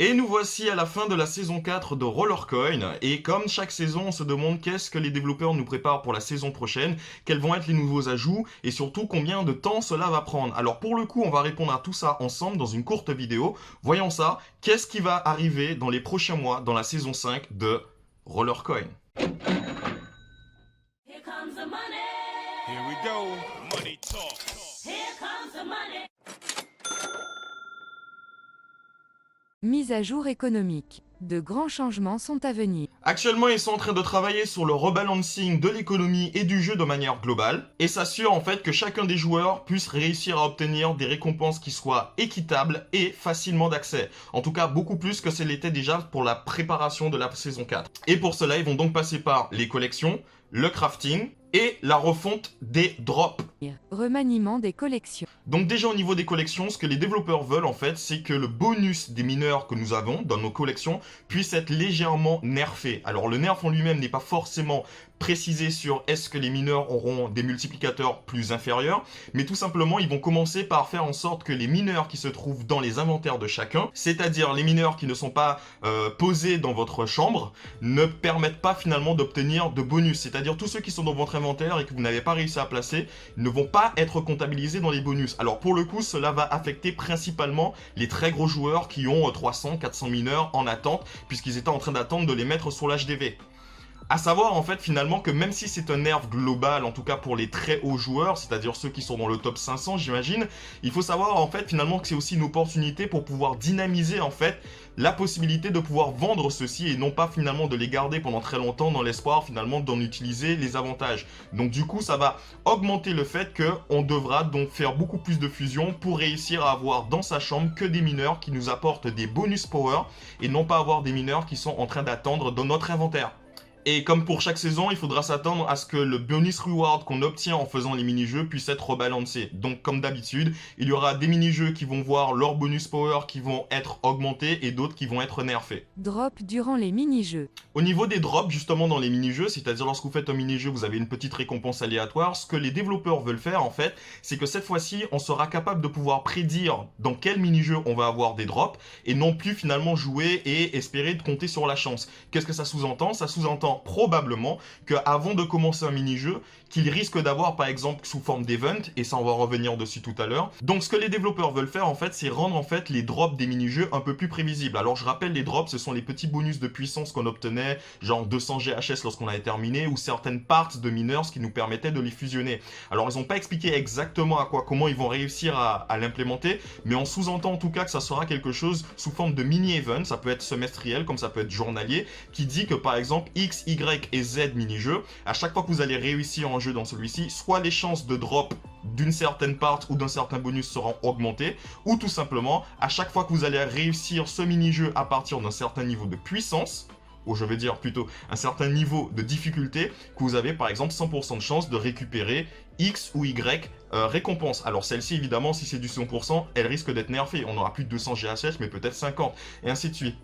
Et nous voici à la fin de la saison 4 de Rollercoin, et comme chaque saison, on se demande qu'est-ce que les développeurs nous préparent pour la saison prochaine, quels vont être les nouveaux ajouts, et surtout combien de temps cela va prendre. Alors pour le coup, on va répondre à tout ça ensemble dans une courte vidéo. Voyons ça, qu'est-ce qui va arriver dans les prochains mois dans la saison 5 de Rollercoin. Here comes the money. Here we go. Money talk. Here comes the money. Mise à jour économique. De grands changements sont à venir. Actuellement, ils sont en train de travailler sur le rebalancing de l'économie et du jeu de manière globale, et s'assurent en fait que chacun des joueurs puisse réussir à obtenir des récompenses qui soient équitables et facilement d'accès. En tout cas, beaucoup plus que ce l'était déjà pour la préparation de la saison 4. Et pour cela, ils vont donc passer par les collections, le crafting et la refonte des drops. Remaniement des collections. Donc déjà au niveau des collections, ce que les développeurs veulent en fait, c'est que le bonus des mineurs que nous avons dans nos collections puisse être légèrement nerfé. Alors le nerf en lui-même n'est pas forcément précisé sur est-ce que les mineurs auront des multiplicateurs plus inférieurs, mais tout simplement ils vont commencer par faire en sorte que les mineurs qui se trouvent dans les inventaires de chacun, c'est-à-dire les mineurs qui ne sont pas posés dans votre chambre, ne permettent pas finalement d'obtenir de bonus. C'est-à-dire tous ceux qui sont dans votre inventaire et que vous n'avez pas réussi à placer ne vont pas être comptabilisés dans les bonus. Alors pour le coup, cela va affecter principalement les très gros joueurs qui ont 300, 400 mineurs en attente, puisqu'ils étaient en train d'attendre de les mettre sur l'HDV. À savoir en fait finalement que même si c'est un nerf global, en tout cas pour les très hauts joueurs, c'est-à-dire ceux qui sont dans le top 500 j'imagine, il faut savoir en fait finalement que c'est aussi une opportunité pour pouvoir dynamiser en fait la possibilité de pouvoir vendre ceux-ci et non pas finalement de les garder pendant très longtemps dans l'espoir finalement d'en utiliser les avantages. Donc du coup ça va augmenter le fait qu'on devra donc faire beaucoup plus de fusions pour réussir à avoir dans sa chambre que des mineurs qui nous apportent des bonus power et non pas avoir des mineurs qui sont en train d'attendre dans notre inventaire. Et comme pour chaque saison, il faudra s'attendre à ce que le bonus reward qu'on obtient en faisant les mini-jeux puisse être rebalancé. Donc comme d'habitude, il y aura des mini-jeux qui vont voir leur bonus power qui vont être augmentés et d'autres qui vont être nerfés. Drop durant les mini-jeux. Au niveau des drops, justement dans les mini-jeux, c'est-à-dire lorsque vous faites un mini-jeu, vous avez une petite récompense aléatoire. Ce que les développeurs veulent faire en fait, c'est que cette fois-ci, on sera capable de pouvoir prédire dans quel mini-jeu on va avoir des drops et non plus finalement jouer et espérer de compter sur la chance. Qu'est-ce que ça sous-entend? Ça sous-entend probablement qu'avant de commencer un mini-jeu, qu'il risque d'avoir par exemple sous forme d'event, et ça on va revenir dessus tout à l'heure. Donc ce que les développeurs veulent faire en fait, c'est rendre en fait les drops des mini-jeux un peu plus prévisibles. Alors je rappelle, les drops, ce sont les petits bonus de puissance qu'on obtenait, genre 200 GHS lorsqu'on avait terminé, ou certaines parts de mineurs qui nous permettaient de les fusionner. Alors ils n'ont pas expliqué exactement comment ils vont réussir à l'implémenter, mais on sous-entend en tout cas que ça sera quelque chose sous forme de mini-event, ça peut être semestriel comme ça peut être journalier, qui dit que par exemple X, Y et Z mini-jeux, à chaque fois que vous allez réussir un jeu dans celui-ci, soit les chances de drop d'une certaine part ou d'un certain bonus seront augmentées, ou tout simplement, à chaque fois que vous allez réussir ce mini-jeu à partir d'un certain niveau de puissance, ou je vais dire plutôt un certain niveau de difficulté, que vous avez par exemple 100% de chance de récupérer X ou Y récompense. Alors celle-ci évidemment, si c'est du 100%, elle risque d'être nerfée, on aura plus de 200 GHS mais peut-être 50, et ainsi de suite.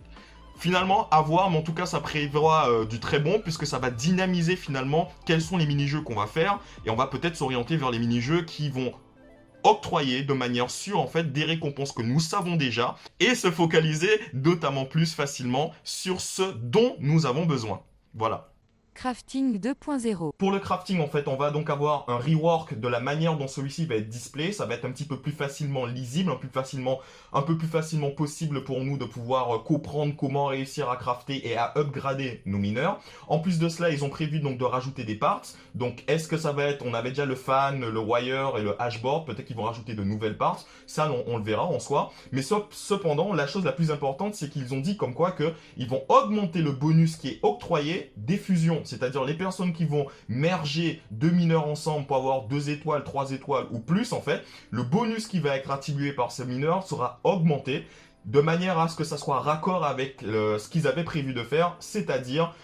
Finalement, à voir, mais en tout cas, ça prévoit du très bon, puisque ça va dynamiser finalement quels sont les mini-jeux qu'on va faire, et on va peut-être s'orienter vers les mini-jeux qui vont octroyer de manière sûre en fait des récompenses que nous savons déjà, et se focaliser notamment plus facilement sur ce dont nous avons besoin. Voilà. Crafting 2.0. Pour le crafting, en fait, on va donc avoir un rework de la manière dont celui-ci va être display. Ça va être un petit peu plus facilement lisible, un peu plus facilement possible pour nous de pouvoir comprendre comment réussir à crafter et à upgrader nos mineurs. En plus de cela, ils ont prévu donc de rajouter des parts. Donc, est-ce que ça va être, on avait déjà le fan, le wire et le hashboard, peut-être qu'ils vont rajouter de nouvelles parts. Ça, on le verra en soi. Mais cependant, la chose la plus importante, c'est qu'ils ont dit comme quoi qu'ils vont augmenter le bonus qui est octroyé des fusions. C'est-à-dire les personnes qui vont merger deux mineurs ensemble pour avoir 2 étoiles, 3 étoiles ou plus, en fait, le bonus qui va être attribué par ces mineurs sera augmenté de manière à ce que ça soit raccord avec ce qu'ils avaient prévu de faire, c'est-à-dire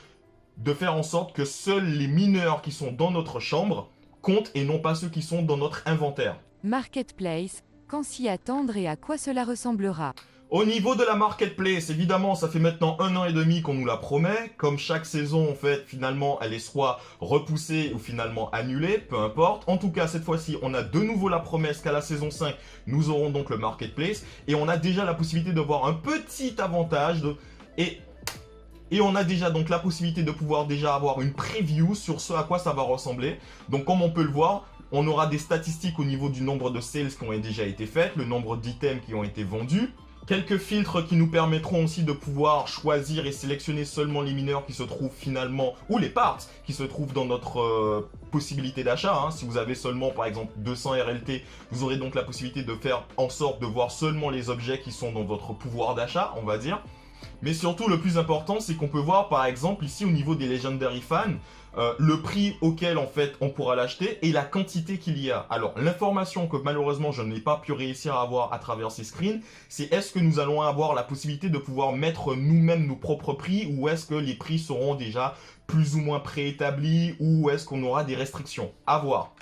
de faire en sorte que seuls les mineurs qui sont dans notre chambre comptent et non pas ceux qui sont dans notre inventaire. Marketplace. Quand s'y attendre et à quoi cela ressemblera? Au niveau de la marketplace, évidemment, ça fait maintenant 1 an et demi qu'on nous la promet. Comme chaque saison, en fait, finalement, elle est soit repoussée ou finalement annulée, peu importe. En tout cas, cette fois-ci, on a de nouveau la promesse qu'à la saison 5, nous aurons donc le marketplace. Et on a déjà la possibilité de voir un petit avantage et on a déjà donc la possibilité de pouvoir déjà avoir une preview sur ce à quoi ça va ressembler. Donc comme on peut le voir, on aura des statistiques au niveau du nombre de sales qui ont déjà été faites, le nombre d'items qui ont été vendus. Quelques filtres qui nous permettront aussi de pouvoir choisir et sélectionner seulement les mineurs qui se trouvent finalement, ou les parts qui se trouvent dans notre possibilité d'achat. Si vous avez seulement par exemple 200 RLT, vous aurez donc la possibilité de faire en sorte de voir seulement les objets qui sont dans votre pouvoir d'achat, on va dire. Mais surtout, le plus important, c'est qu'on peut voir par exemple ici au niveau des Legendary Fans, le prix auquel en fait on pourra l'acheter et la quantité qu'il y a. Alors l'information que malheureusement je n'ai pas pu réussir à avoir à travers ces screens, c'est est-ce que nous allons avoir la possibilité de pouvoir mettre nous-mêmes nos propres prix ou est-ce que les prix seront déjà plus ou moins préétablis ou est-ce qu'on aura des restrictions? À voir.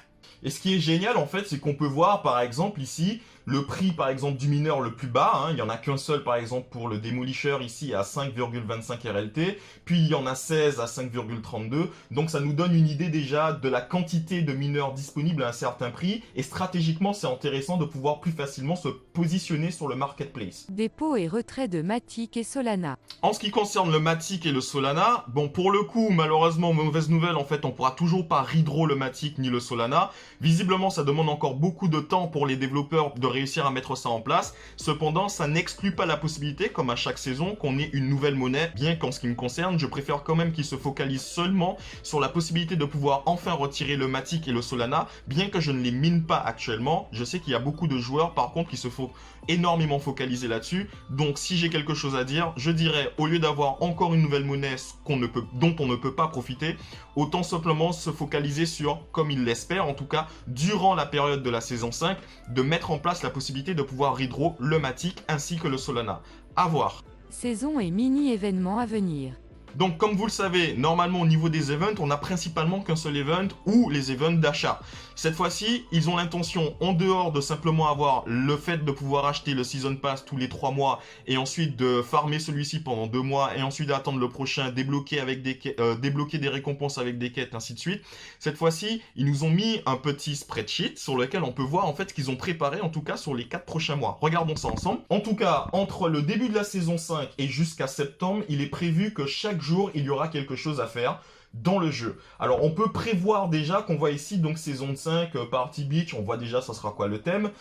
Et ce qui est génial en fait, c'est qu'on peut voir par exemple ici le prix par exemple du mineur le plus bas, il n'y en a qu'un seul par exemple pour le Demolisher ici à 5,25 RLT, puis il y en a 16 à 5,32, donc ça nous donne une idée déjà de la quantité de mineurs disponibles à un certain prix, et stratégiquement c'est intéressant de pouvoir plus facilement se positionner sur le marketplace. Dépôt et retrait de Matic et Solana. En ce qui concerne le Matic et le Solana, bon pour le coup malheureusement mauvaise nouvelle en fait on pourra toujours pas redraw le Matic ni le Solana, visiblement ça demande encore beaucoup de temps pour les développeurs de réussir à mettre ça en place. Cependant, ça n'exclut pas la possibilité, comme à chaque saison, qu'on ait une nouvelle monnaie, bien qu'en ce qui me concerne, je préfère quand même qu'ils se focalisent seulement sur la possibilité de pouvoir enfin retirer le Matic et le Solana, bien que je ne les mine pas actuellement. Je sais qu'il y a beaucoup de joueurs, par contre, qui se font énormément focaliser là-dessus. Donc, si j'ai quelque chose à dire, je dirais, au lieu d'avoir encore une nouvelle monnaie dont on ne peut pas profiter, autant simplement se focaliser sur, comme ils l'espèrent, en tout cas, durant la période de la saison 5, de mettre en place la possibilité de pouvoir redraw le Matic ainsi que le Solana. À voir. Saison et mini-événements à venir. Donc comme vous le savez, normalement au niveau des events, on n'a principalement qu'un seul event ou les events d'achat. Cette fois-ci, ils ont l'intention, en dehors de simplement avoir le fait de pouvoir acheter le Season Pass tous les 3 mois et ensuite de farmer celui-ci pendant 2 mois et ensuite d'attendre le prochain, débloquer des récompenses avec des quêtes, ainsi de suite. Cette fois-ci, ils nous ont mis un petit spreadsheet sur lequel on peut voir en fait ce qu'ils ont préparé en tout cas sur les 4 prochains mois. Regardons ça ensemble. En tout cas, entre le début de la saison 5 et jusqu'à septembre, il est prévu que chaque jour, il y aura quelque chose à faire dans le jeu. Alors, on peut prévoir déjà qu'on voit ici, donc saison 5, Party Beach, on voit déjà ça sera quoi le thème.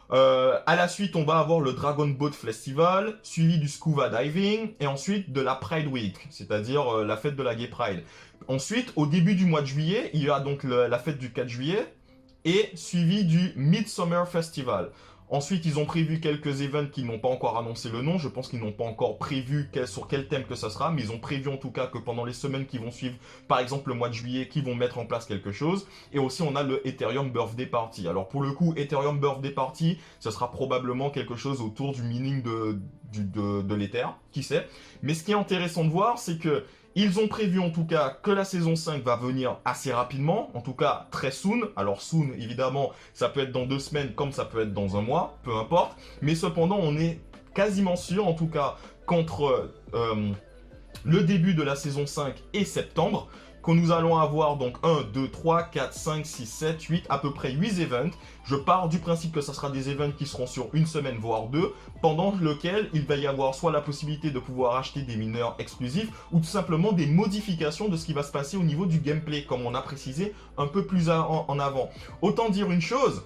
À la suite, on va avoir le Dragon Boat Festival, suivi du Scuba Diving, et ensuite de la Pride Week, c'est-à-dire la fête de la Gay Pride. Ensuite, au début du mois de juillet, il y a donc la fête du 4 juillet, et suivi du Midsummer Festival. Ensuite, ils ont prévu quelques events qui n'ont pas encore annoncé le nom. Je pense qu'ils n'ont pas encore prévu sur quel thème que ça sera, mais ils ont prévu en tout cas que pendant les semaines qui vont suivre, par exemple le mois de juillet, qu'ils vont mettre en place quelque chose. Et aussi, on a le Ethereum Birthday Party. Alors pour le coup, Ethereum Birthday Party, ce sera probablement quelque chose autour du mining de l'Ether, qui sait. Mais ce qui est intéressant de voir, c'est que ils ont prévu en tout cas que la saison 5 va venir assez rapidement, en tout cas très soon. Alors soon, évidemment, ça peut être dans 2 semaines comme ça peut être dans un mois, peu importe. Mais cependant, on est quasiment sûr, en tout cas, qu'entre le début de la saison 5 et septembre, que nous allons avoir donc 1, 2, 3, 4, 5, 6, 7, 8, à peu près 8 events. Je pars du principe que ça sera des events qui seront sur une semaine, voire 2, pendant lequel il va y avoir soit la possibilité de pouvoir acheter des mineurs exclusifs, ou tout simplement des modifications de ce qui va se passer au niveau du gameplay, comme on a précisé un peu plus en avant. Autant dire une chose,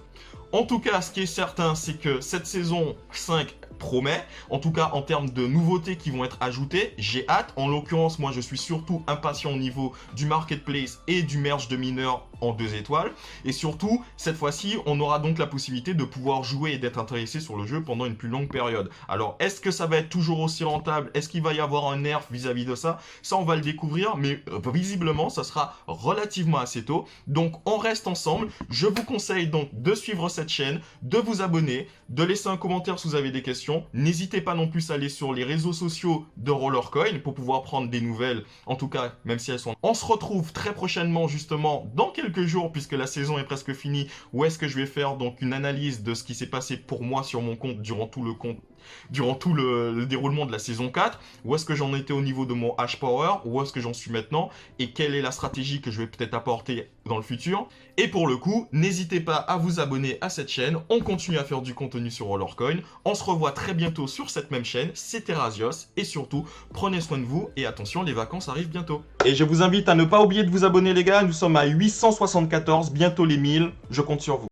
en tout cas, ce qui est certain, c'est que cette saison 5 promet, en tout cas en termes de nouveautés qui vont être ajoutées, j'ai hâte. En l'occurrence, moi je suis surtout impatient au niveau du marketplace et du merge de mineurs en 2 étoiles. Et surtout, cette fois-ci, on aura donc la possibilité de pouvoir jouer et d'être intéressé sur le jeu pendant une plus longue période. Alors, est-ce que ça va être toujours aussi rentable? Est-ce qu'il va y avoir un nerf vis-à-vis de ça? Ça, on va le découvrir, mais visiblement, ça sera relativement assez tôt. Donc, on reste ensemble. Je vous conseille donc de suivre cette chaîne, de vous abonner, de laisser un commentaire si vous avez des questions. N'hésitez pas non plus à aller sur les réseaux sociaux de Rollercoin pour pouvoir prendre des nouvelles, en tout cas, même si elles sont... On se retrouve très prochainement, justement, dans quelques jours, puisque la saison est presque finie, où est-ce que je vais faire donc une analyse de ce qui s'est passé pour moi sur mon compte durant tout le compte durant tout le déroulement de la saison 4, où est-ce que j'en étais au niveau de mon hash power, où est-ce que j'en suis maintenant, et quelle est la stratégie que je vais peut-être apporter dans le futur. Et pour le coup, n'hésitez pas à vous abonner à cette chaîne, on continue à faire du contenu sur Rollercoin, on se revoit très bientôt sur cette même chaîne, c'était Razios, et surtout, prenez soin de vous, et attention, les vacances arrivent bientôt. Et je vous invite à ne pas oublier de vous abonner les gars, nous sommes à 874, bientôt les 1000, je compte sur vous.